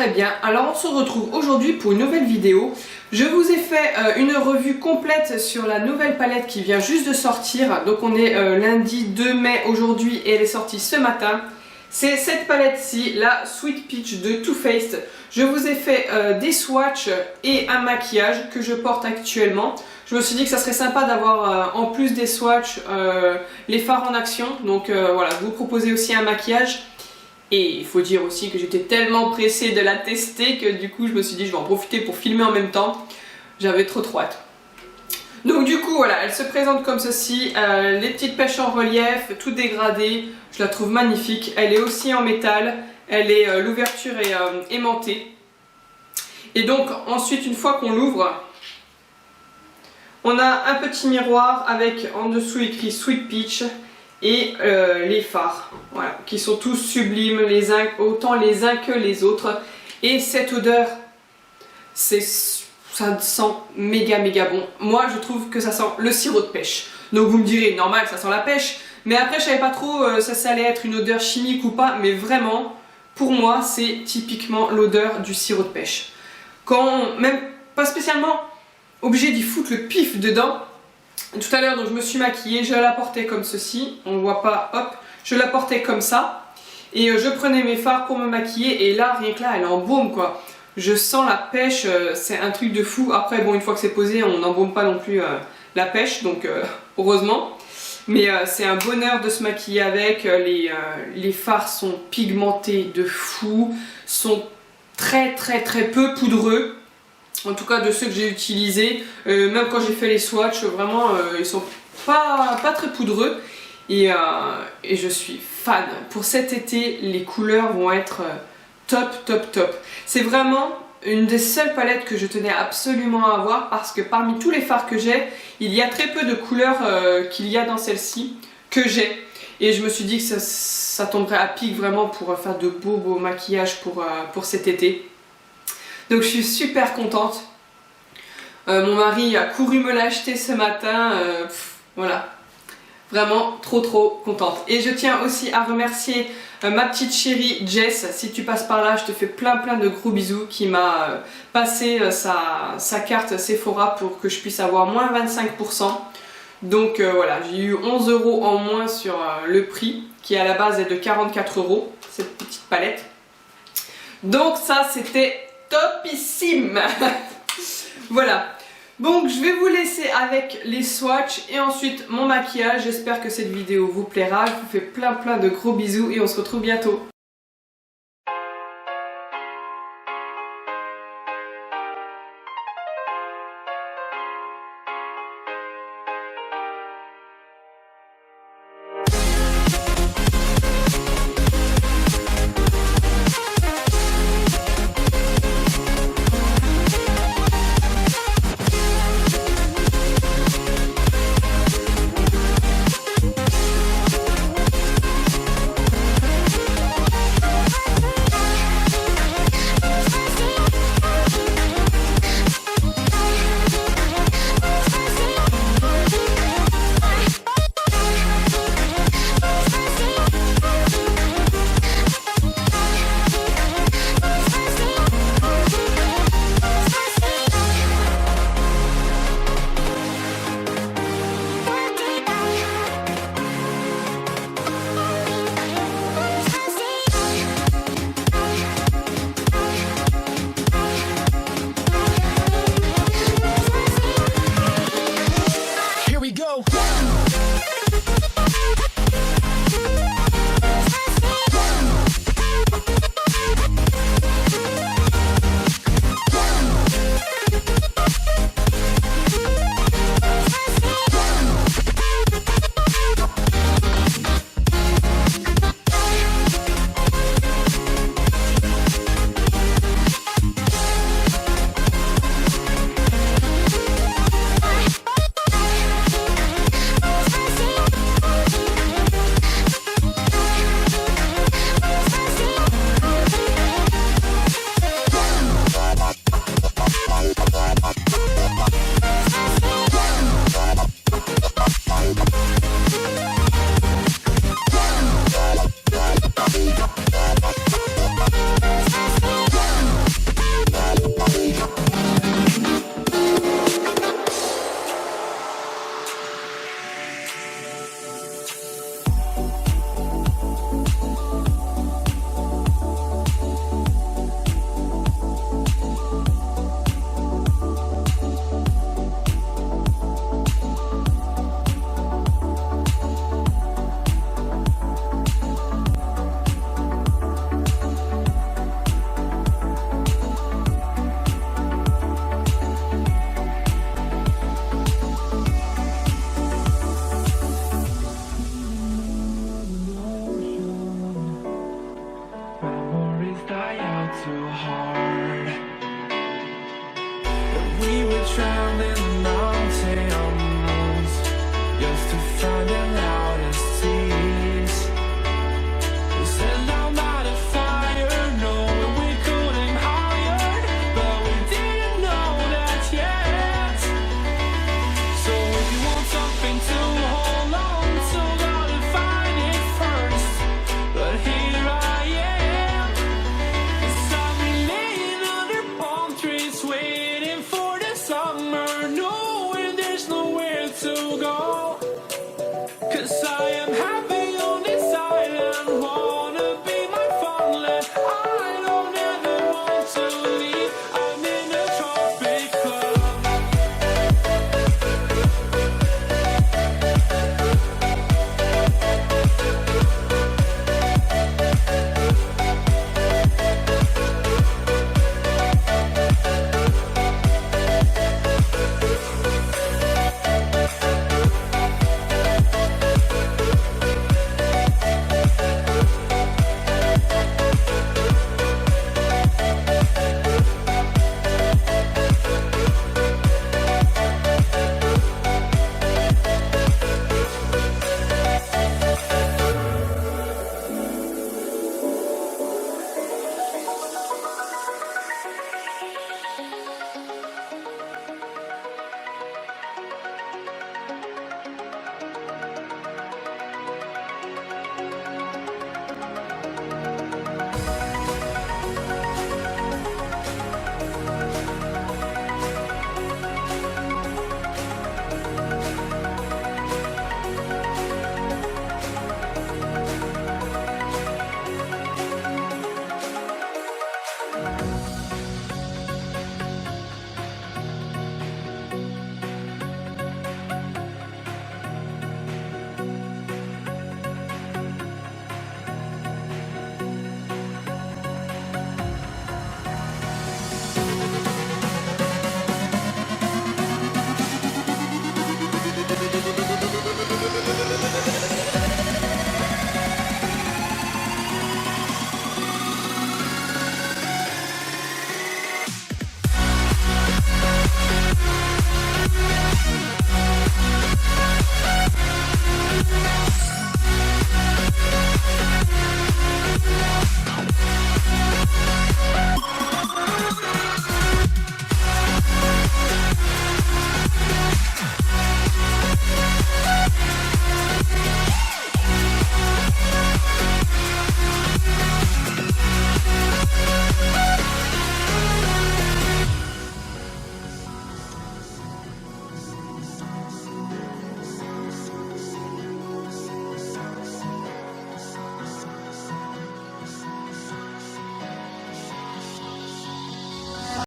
très bien. Alors on se retrouve aujourd'hui pour une nouvelle vidéo. Je vous ai fait une revue complète sur la nouvelle palette qui vient juste de sortir. Donc on est lundi 2 mai aujourd'hui et elle est sortie ce matin. C'est cette palette-ci, la Sweet Peach de Too Faced. Je vous ai fait des swatchs et un maquillage que je porte actuellement. Je me suis dit que ça serait sympa d'avoir en plus des swatchs les fards en action. Donc voilà, je vous proposais aussi un maquillage. Et il faut dire aussi que j'étais tellement pressée de la tester que du coup je me suis dit je vais en profiter pour filmer en même temps. J'avais trop hâte. Donc du coup voilà, elle se présente comme ceci, les petites pêches en relief, tout dégradé, je la trouve magnifique. Elle est aussi en métal, elle est l'ouverture est aimantée. Et donc ensuite une fois qu'on l'ouvre, on a un petit miroir avec en dessous écrit Sweet Peach et les fards, voilà, qui sont tous sublimes, autant les uns que les autres. Et cette odeur, ça sent méga bon. Moi je trouve que ça sent le sirop de pêche. Donc vous me direz, normal, ça sent la pêche. Mais après je savais pas trop ça allait être une odeur chimique ou pas. Mais vraiment, pour moi c'est typiquement l'odeur du sirop de pêche. Même pas spécialement obligé d'y foutre le pif dedans. Tout à l'heure donc je me suis maquillée, je la portais comme ceci, on ne voit pas, hop, je la portais comme ça et je prenais mes fards pour me maquiller et là rien que là elle embaume quoi. Je sens la pêche, c'est un truc de fou. Après bon, une fois que c'est posé on n'embaume pas non plus la pêche donc heureusement. Mais c'est un bonheur de se maquiller avec, les fards sont pigmentés de fou, sont très peu poudreux. En tout cas de ceux que j'ai utilisés, même quand j'ai fait les swatchs, vraiment ils sont pas très poudreux et je suis fan. Pour cet été, les couleurs vont être top. C'est vraiment une des seules palettes que je tenais absolument à avoir parce que parmi tous les fards que j'ai, il y a très peu de couleurs qu'il y a dans celle-ci que j'ai. Et je me suis dit que ça tomberait à pic vraiment pour faire de beaux maquillages pour cet été. Donc je suis super contente. Mon mari a couru me l'acheter ce matin. Voilà. Vraiment trop contente. Et je tiens aussi à remercier ma petite chérie Jess. Si tu passes par là, je te fais plein de gros bisous. Qui m'a passé sa carte Sephora pour que je puisse avoir moins 25%. Donc voilà, j'ai eu 11 € en moins sur le prix. Qui à la base est de 44 €. Cette petite palette. Donc ça c'était topissime. Voilà, donc je vais vous laisser avec les swatchs et ensuite mon maquillage. J'espère que cette vidéo vous plaira. Je vous fais plein de gros bisous et on se retrouve bientôt.